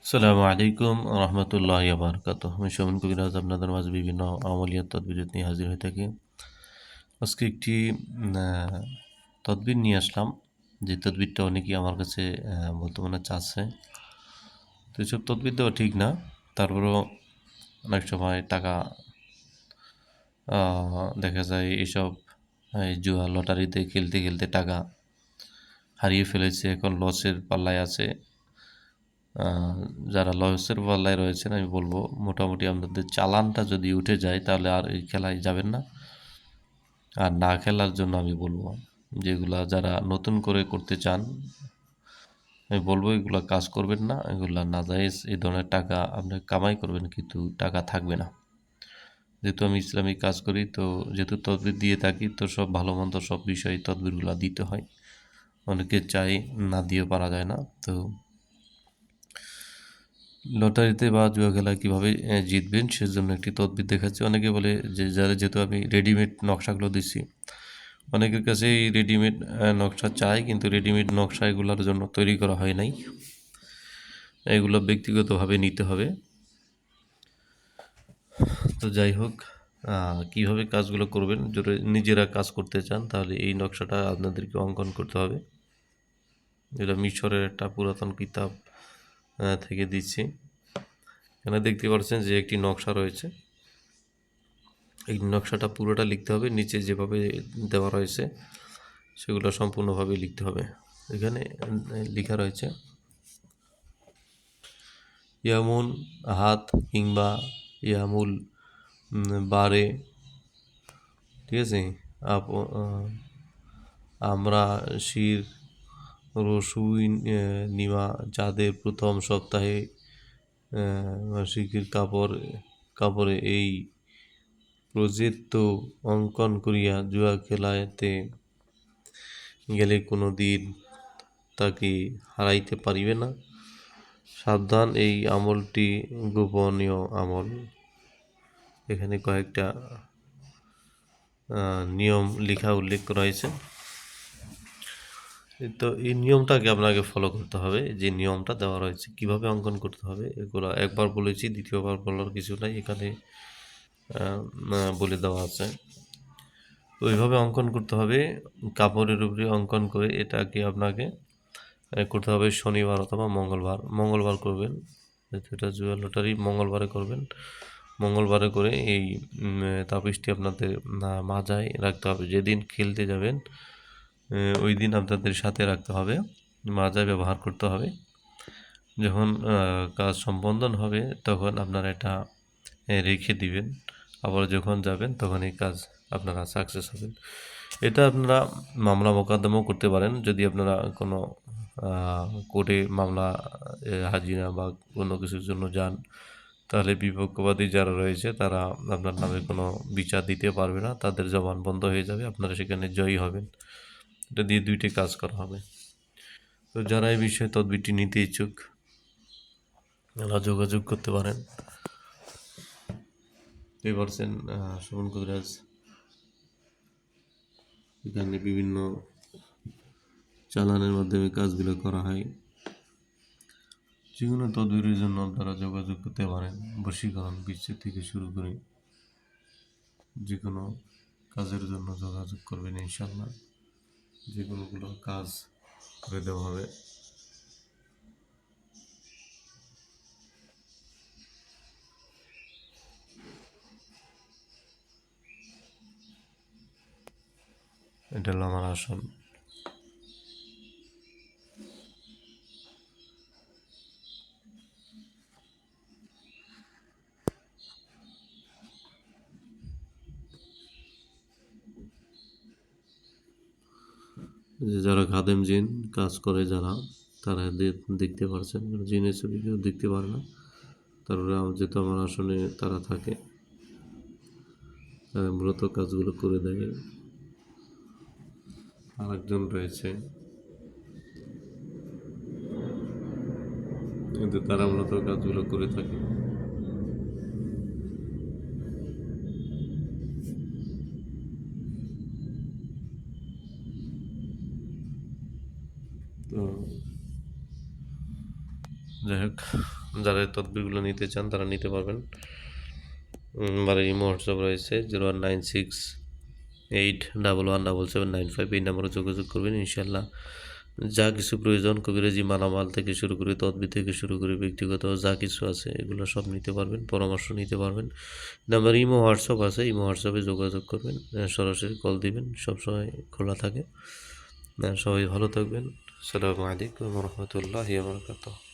আসসালামু আলাইকুম রহমতুল্লাহি বারাকাতুহু। আমি শোভন কবিরাজ আপনাদের মাঝে বিভিন্ন আমলিয়াত তদবির নিয়ে হাজির হয়ে থাকি। আজকে একটি আহ, তদবির নিয়ে আসলাম, যে তদবিরটা অনেকেই আমার কাছে বর্তমানে চাচ্ছে। তো এসব তদবির দেওয়া ঠিক না, তারপরেও অনেক সময় টাকা দেখা যায় এইসব জুয়া লটারিতে খেলতে খেলতে টাকা হারিয়ে ফেলেছে, এখন লসের পাল্লায় আছে। যারা লসের পাল্লায় রয়েছেন আমি বলবো, মোটামুটি আপনাদের চালানটা যদি উঠে যায় তাহলে আর এই খেলায় যাবেন না। আর না খেলার জন্য আমি বলবো, যেগুলা যারা নতুন করে করতে চান, আমি বলবো এগুলা কাজ করবেন না, এগুলা নাজায়েজ। এই ধরনের টাকা আপনি কামাই করবেন কিন্তু টাকা থাকবে না। যেহেতু আমি ইসলামিক কাজ করি, তো যেহেতু তদবির দিয়ে থাকি, তো সব ভালো মন্দ সব বিষয়ে তদবিরগুলো দিতে হয়। অনেকে চাই না দিয়ে পারা যায় না। তো লটারিতে বা জুয়া খেলায় কীভাবে জিতবেন সেজন্য একটি তদবির দেখাচ্ছি। অনেকে বলে যে যেহেতু আমি রেডিমেড নকশাগুলো দিচ্ছি, অনেকের কাছে এই রেডিমেড নকশা চাই, কিন্তু রেডিমেড নকশা এগুলোর জন্য তৈরি করা হয় নাই, এগুলো ব্যক্তিগতভাবে নিতে হবে। তো যাই হোক, কীভাবে কাজগুলো করবেন, যদি নিজেরা কাজ করতে চান তাহলে এই নকশাটা আপনাদেরকে অঙ্কন করতে হবে। যেটা মিশরের একটা পুরাতন কিতাব থেকে দিচ্ছি। এখানে দেখতে পাচ্ছেন যে একটি নকশা রয়েছে, এই নকশাটা পুরোটা লিখতে হবে, নিচে যেভাবে দেওয়া রয়েছে সেগুলো সম্পূর্ণভাবে লিখতে হবে। এখানে লেখা রয়েছে ইয়ামুন হাত কিংবা ইয়ামুল বারে, ঠিক আছে। আমরা শির রসুই নিমা যাদের প্রথম সপ্তাহে মাসিকের কাপড়ে এই প্রজেক্ট অঙ্কন করিয়া জুয়া খেলাতে গেলে কোনো দিন তাকে হারাইতে পারিবে না। সাবধান, এই আমলটি গোপনীয় আমল। এখানে কয়েকটা নিয়ম লেখা উল্লেখ করা হয়েছে। তো এই নিয়মটাকে আপনাকে ফলো করতে হবে, যে নিয়মটা দেওয়া রয়েছে কীভাবে অঙ্কন করতে হবে, এগুলো একবার বলেছি, দ্বিতীয়বার বলার কিছু নাই, এখানে বলে দেওয়া আছে। তো ওইভাবে অঙ্কন করতে হবে, কাপড়ের উপরে অঙ্কন করে এটাকে আপনাকে করতে হবে শনিবার অথবা মঙ্গলবার করবেন। এটা জুয়া লটারি মঙ্গলবারে করবেন। মঙ্গলবারে করে এই তাবিজটি আপনাদের মাজায় রাখতে হবে। যেদিন খেলতে যাবেন ওই দিন আপনাদের সাথে রাখতে হবে, মাজায় ব্যবহার করতে হবে। যখন কাজ সম্পাদন হবে তখন আপনারা এটা রেখে দিবেন, আবার যখন যাবেন তখন এই কাজ আপনারা সাকসেস হবেন। এটা আপনারা মামলা মোকদ্দমাও করতে পারেন, যদি আপনারা কোনো কোর্টে মামলা হাজিরা বা কোনো কিছুর জন্য যান, তাহলে বিপক্ষবাদী যারা রয়েছে তারা আপনার নামে কোনো বিচার দিতে পারবে না, তাদের জবান বন্ধ হয়ে যাবে, আপনারা সেখানে জয়ী হবেন। এটা দিয়ে দুইটি কাজ করা হবে। তো যারা এই বিষয়ে তদবিরটি নিতে ইচ্ছুক তারা যোগাযোগ করতে পারেন। পারছেন শোভন কবিরাজ এখানে বিভিন্ন চালানের মাধ্যমে কাজগুলো করা হয়। যে কোনো তদবিরের জন্য আপনারা যোগাযোগ করতে পারেন। বশীকরণ বিচ্ছেদ থেকে শুরু করে যে কোনো কাজের জন্য যোগাযোগ করবেন, ইনশাল্লাহ যে কোনোগুলো কাজ করে দেওয়া হবে। এটা হলো আমার আসন। যারা খাদেম জিন কাজ করে, যারা তারা দেখতে পারছেন, জিনের ছবি কেউ দেখতে পারে না, তারপরে যেহেতু আমার আসনে তারা থাকে, তারা মূলত কাজগুলো করে দেয়। আরেকজন রয়েছে, কিন্তু তারা মূলত কাজগুলো করে থাকে। তো যাই হোক, যারা এই তদবিরগুলো নিতে চান তারা নিতে পারবেন। আমার ইমো হোয়াটসঅ্যাপ রয়েছে 019681177795, এই নাম্বারে যোগাযোগ করবেন। ইনশাল্লাহ যা কিছু প্রয়োজন কবিরাজি মালামাল থেকে শুরু করে তদবির থেকে শুরু করে ব্যক্তিগত যা কিছু আছে এগুলো সব নিতে পারবেন, পরামর্শ নিতে পারবেন। নাম্বার ইমো হোয়াটসঅ্যাপ আছে, ইমো হোয়াটসঅ্যাপে যোগাযোগ করবেন, সরাসরি কল দিবেন, সবসময় খোলা থাকে। সবাই ভালো থাকবেন। আসসালামু আলাইকুম রহমতুল্লাহি ওয়া বারাকাতুহু।